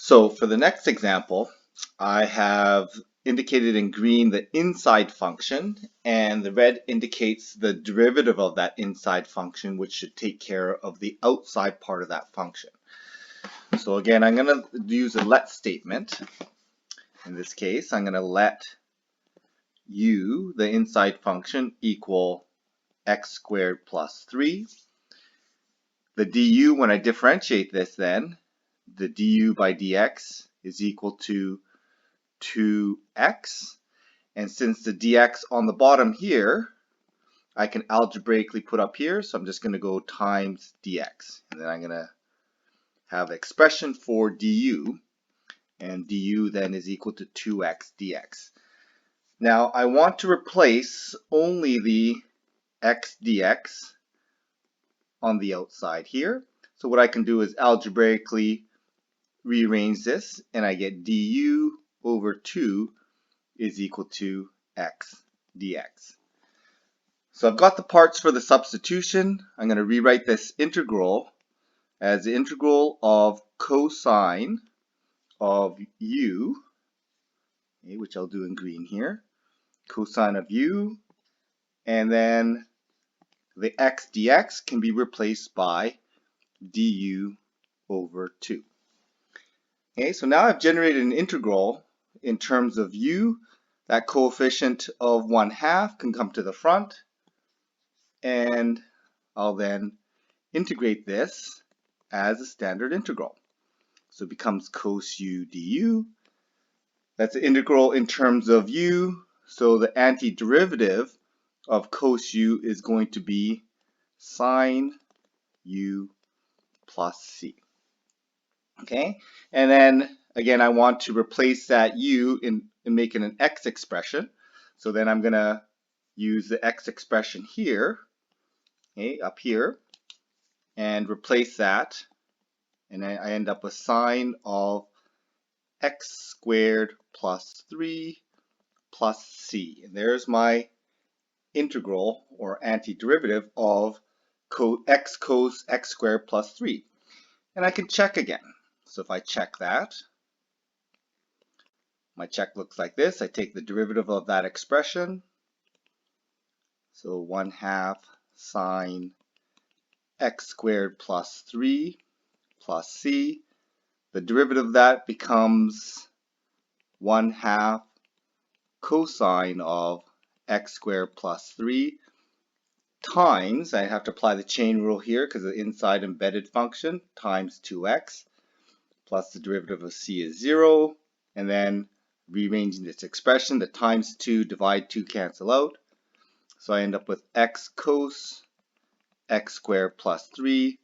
So for the next example, I have indicated in green the inside function, and the red indicates the derivative of that inside function, which should take care of the outside part of that function. So again, I'm going to use a let statement. In this case, I'm going to let u, the inside function, equal x squared plus 3. The du, when I differentiate this then, the du by dx is equal to 2x. And since the dx on the bottom here, I can algebraically put up here, so I'm just going to go times dx. And then I'm going to have expression for du, and du then is equal to 2x dx. Now I want to replace only the x dx on the outside here. So what I can do is algebraically rearrange this, and I get du over 2 is equal to x dx. So I've got the parts for the substitution. I'm going to rewrite this integral as the integral of cosine of u, okay, which I'll do in green here, cosine of u, and then the x dx can be replaced by du over 2. Okay, so now I've generated an integral in terms of u. That coefficient of 1/2 can come to the front, and I'll then integrate this as a standard integral. So it becomes cos u du. That's an integral in terms of u, so the antiderivative of cos u is going to be sine u plus c. Okay, and then again I want to replace that u in making an x expression. So then I'm going to use the x expression here, okay, up here, and replace that, and I end up with sine of x squared plus 3 plus c. And there's my integral or antiderivative of x cos x squared plus 3. And I can check again. So if I check that, my check looks like this. I take the derivative of that expression. So 1/2 sine x squared plus 3 plus c. The derivative of that becomes 1/2 cosine of x squared plus 3 times, I have to apply the chain rule here because the inside embedded function, times 2x, plus the derivative of c is 0, and then rearranging this expression, the times 2 divide 2 cancel out. So I end up with x cos x squared plus 3.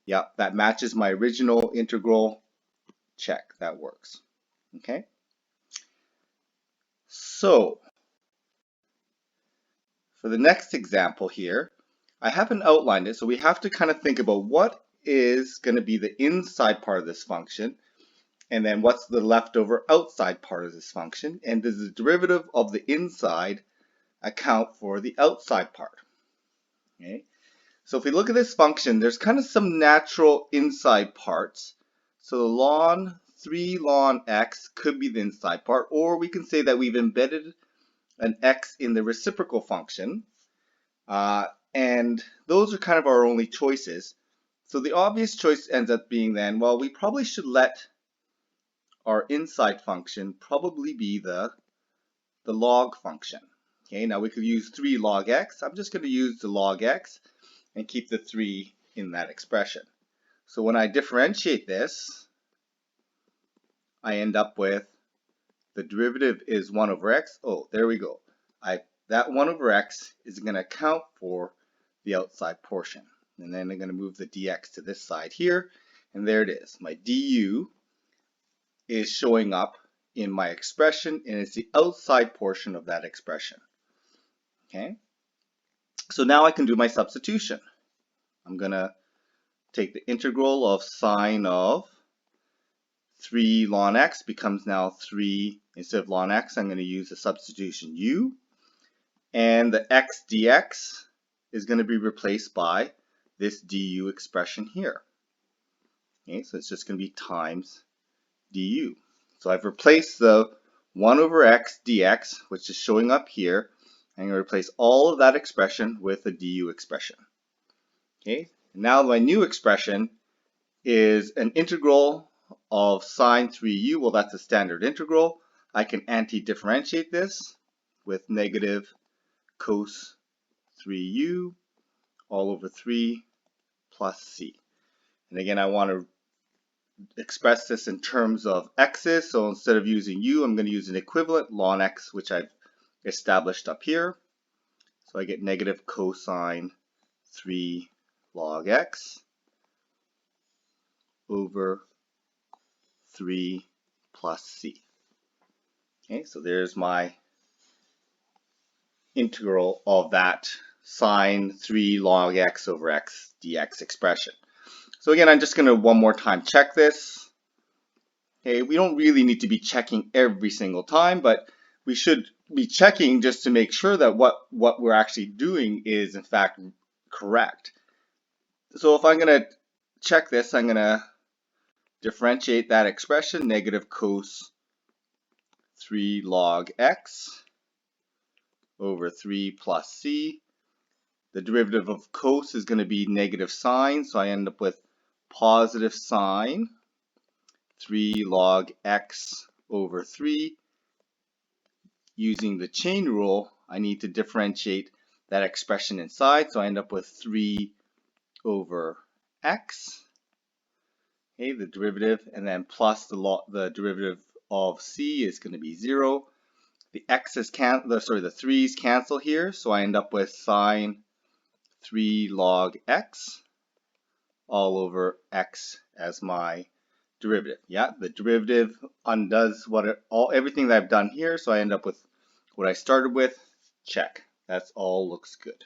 Yep, that matches my original integral. Check, that works. Okay. So for the next example here, I haven't outlined it, so we have to kind of think about what is going to be the inside part of this function, and then what's the leftover outside part of this function, and does the derivative of the inside account for the outside part? Okay. So if we look at this function, there's kind of some natural inside parts. So the ln 3 ln x could be the inside part, or we can say that we've embedded an x in the reciprocal function, and those are kind of our only choices. So the obvious choice ends up being then, well, we probably should let our inside function probably be the log function. Okay, now we could use 3 log x. I'm just going to use the log x and keep the 3 in that expression. So when I differentiate this, I end up with the derivative is 1 over x. Oh, there we go. That 1 over x is going to account for the outside portion. And then I'm going to move the dx to this side here. And there it is. My du is showing up in my expression, and it's the outside portion of that expression. Okay. So now I can do my substitution. I'm going to take the integral of sine of 3 ln x becomes now 3, instead of ln x, I'm going to use the substitution u. And the x dx is going to be replaced by this du expression here. Okay, so it's just going to be times du. So I've replaced the 1 over x dx, which is showing up here. I'm going to replace all of that expression with a du expression. Okay, now my new expression is an integral of sine 3u. Well, that's a standard integral. I can anti-differentiate this with negative cos 3u all over 3 plus c. And again, I want to express this in terms of x's, so instead of using u, I'm going to use an equivalent ln x, which I've established up here. So I get negative cosine 3 log x over 3 plus c. Okay, so there's my integral of that sine 3 log x over x dx expression. So again, I'm just going to one more time check this. Okay, we don't really need to be checking every single time, but we should be checking just to make sure that what we're actually doing is in fact correct. So if I'm going to check this, I'm going to differentiate that expression, negative cos 3 log x over 3 plus c. The derivative of cos is going to be negative sine, so I end up with positive sine 3 log x over 3. Using the chain rule, I need to differentiate that expression inside, so I end up with 3 over x. Okay, the derivative, and then plus the derivative of c is going to be 0. The x's the 3's cancel here, so I end up with sine 3 log x all over x as my derivative. Yeah, the derivative undoes everything that I've done here, so I end up with what I started with. Check. That's all looks good.